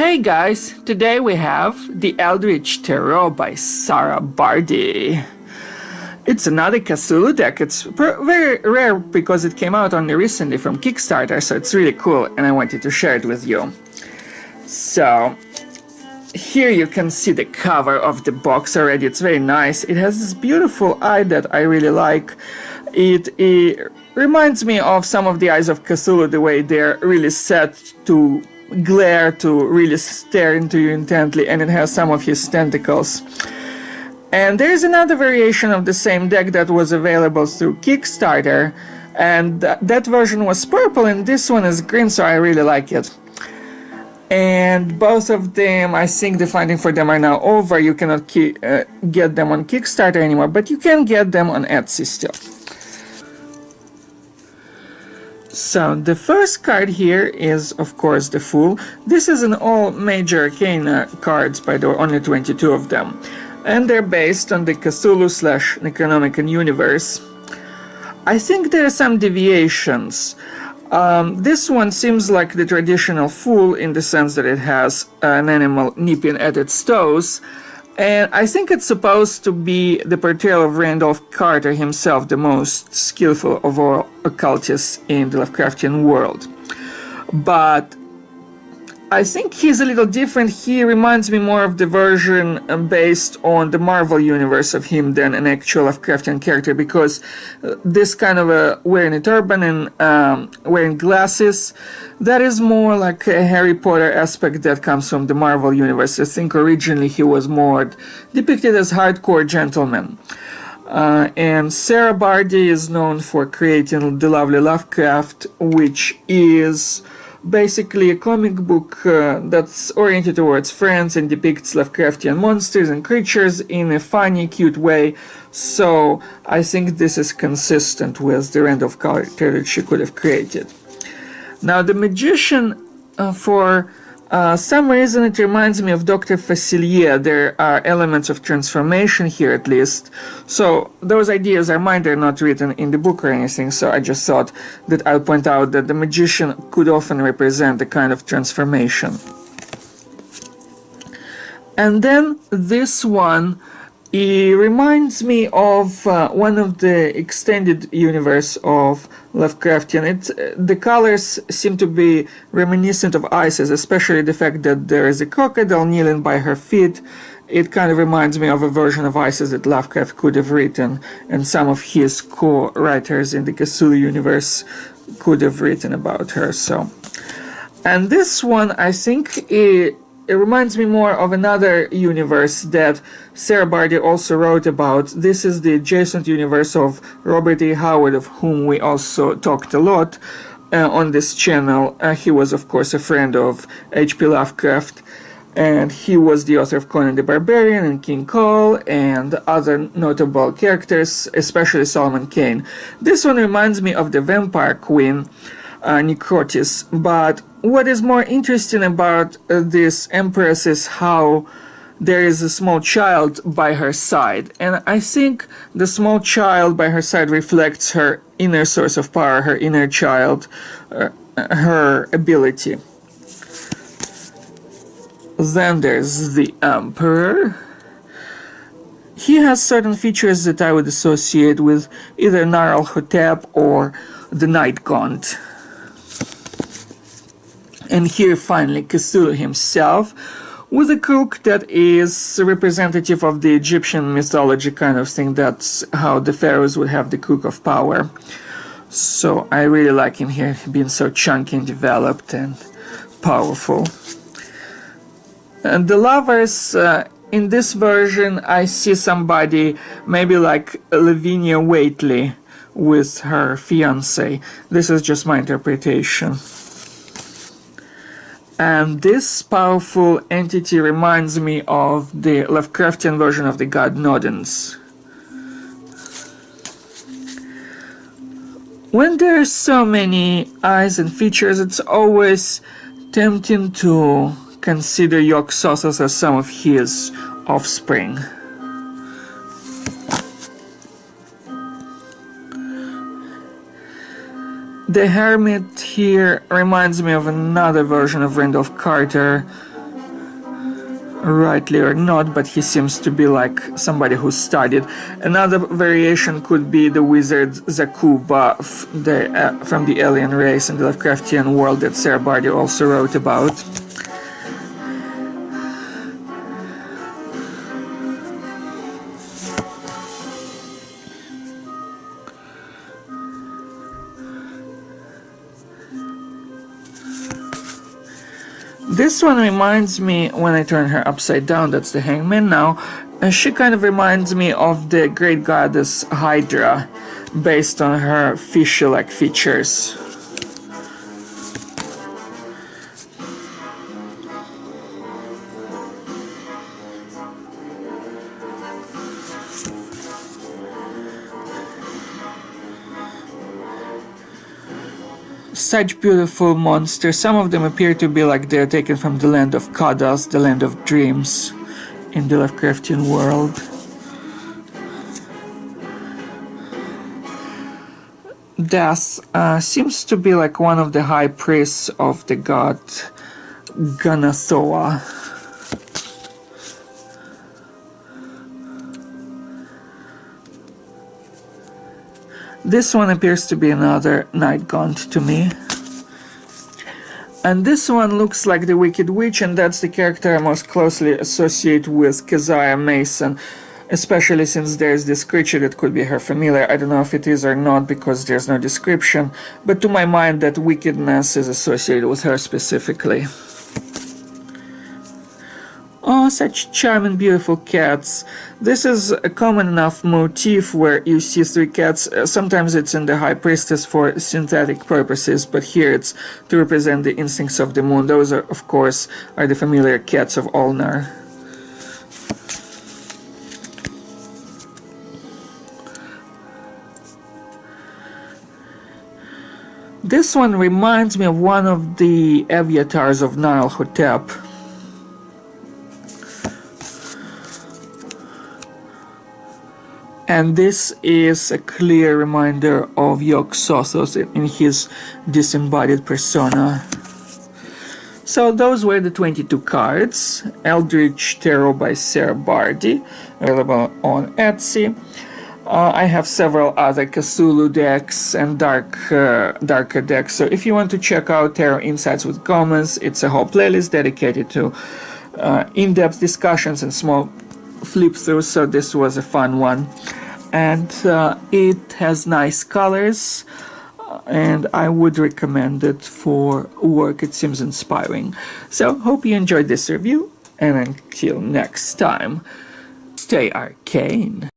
Hey guys, today we have The Eldritch Tarot by Sarah Bardi. It's another Cthulhu deck. It's very rare because it came out only recently from Kickstarter, so it's really cool and I wanted to share it with you. So, here you can see the cover of the box already. It's very nice. It has this beautiful eye that I really like. It reminds me of some of the eyes of Cthulhu, the way they're really set to glare, to really stare into you intently, and it has some of his tentacles. And there's another variation of the same deck that was available through Kickstarter, and that version was purple and this one is green, so I really like it. And both of them, I think the funding for them are now over. You cannot get them on Kickstarter anymore, but you can get them on Etsy still. So the first card here is, of course, the Fool. This is an all major arcana cards, by the way, only 22 of them. And they're based on the Cthulhu/Necronomicon universe. I think there are some deviations. This one seems like the traditional Fool in the sense that it has an animal nipping at its toes. And I think it's supposed to be the portrayal of Randolph Carter himself, the most skillful of all occultists in the Lovecraftian world. But I think he's a little different. He reminds me more of the version based on the Marvel universe of him than an actual Lovecraftian character, because this kind of wearing a turban and wearing glasses, that is more like a Harry Potter aspect that comes from the Marvel universe. I think originally he was more depicted as hardcore gentleman. And Sarah Bardi is known for creating the lovely Lovecraft, which is basically a comic book that's oriented towards friends and depicts Lovecraftian monsters and creatures in a funny, cute way. So I think this is consistent with the Randolph Carter that she could have created. Now the Magician, for some reason it reminds me of Dr. Facilier. There are elements of transformation here at least. So those ideas are mine, they're not written in the book or anything, so I just thought that I'll point out that the Magician could often represent a kind of transformation. And then this one, it reminds me of one of the extended universe of Lovecraftian. The colors seem to be reminiscent of Isis, especially the fact that there is a crocodile kneeling by her feet. It kind of reminds me of a version of Isis that Lovecraft could have written, and some of his co-writers in the Cthulhu universe could have written about her. So, and this one, I think it reminds me more of another universe that Sarah Bardi also wrote about. This is the adjacent universe of Robert A. Howard, of whom we also talked a lot on this channel. He was, of course, a friend of H.P. Lovecraft, and he was the author of Conan the Barbarian and King Cole and other notable characters, especially Solomon Kane. This one reminds me of the Vampire Queen, Necrotis, but what is more interesting about this Empress is how there is a small child by her side, and I think the small child by her side reflects her inner source of power, her inner child, her ability. Then there's the Emperor. He has certain features that I would associate with either Narl-Hotep or the Night Gaunt. And here finally Cthulhu himself, with a crook that is representative of the Egyptian mythology kind of thing. That's how the pharaohs would have the crook of power. So I really like him here, being so chunky and developed and powerful. And the lovers, in this version I see somebody maybe like Lavinia Waitley with her fiancé. This is just my interpretation. And this powerful entity reminds me of the Lovecraftian version of the god Nodens. When there are so many eyes and features, it's always tempting to consider Yog-Sothoth as some of his offspring. The Hermit here reminds me of another version of Randolph Carter, rightly or not, but he seems to be like somebody who studied. Another variation could be the wizard Zakuba from the alien race in the Lovecraftian world that Sarah Bardi also wrote about. This one reminds me, when I turn her upside down, that's the hangman now, and she kind of reminds me of the great goddess Hydra, based on her fishy-like features. Such beautiful monsters. Some of them appear to be like they're taken from the land of Kadas, the land of dreams in the Lovecraftian world. Death seems to be like one of the high priests of the god Ganathoa. This one appears to be another night gaunt to me. And this one looks like the Wicked Witch, and that's the character I most closely associate with Keziah Mason, especially since there's this creature that could be her familiar. I don't know if it is or not because there's no description, but to my mind that wickedness is associated with her specifically. Oh, such charming, beautiful cats. This is a common enough motif where you see three cats. Sometimes it's in the High Priestess for synthetic purposes, but here it's to represent the instincts of the moon. Those, are, of course, are the familiar cats of Ulnar. This one reminds me of one of the avatars of Nile-Hotep. And this is a clear reminder of Yog-Sothoth in his disembodied persona. So those were the 22 cards. Eldritch Tarot by Sarah Bardi, available on Etsy. I have several other Cthulhu decks and darker decks, so if you want to check out Tarot Insights with Comments, it's a whole playlist dedicated to in-depth discussions and small flip-throughs, so this was a fun one. And it has nice colors, and I would recommend it for work. It seems inspiring. So, hope you enjoyed this review, and until next time, stay arcane.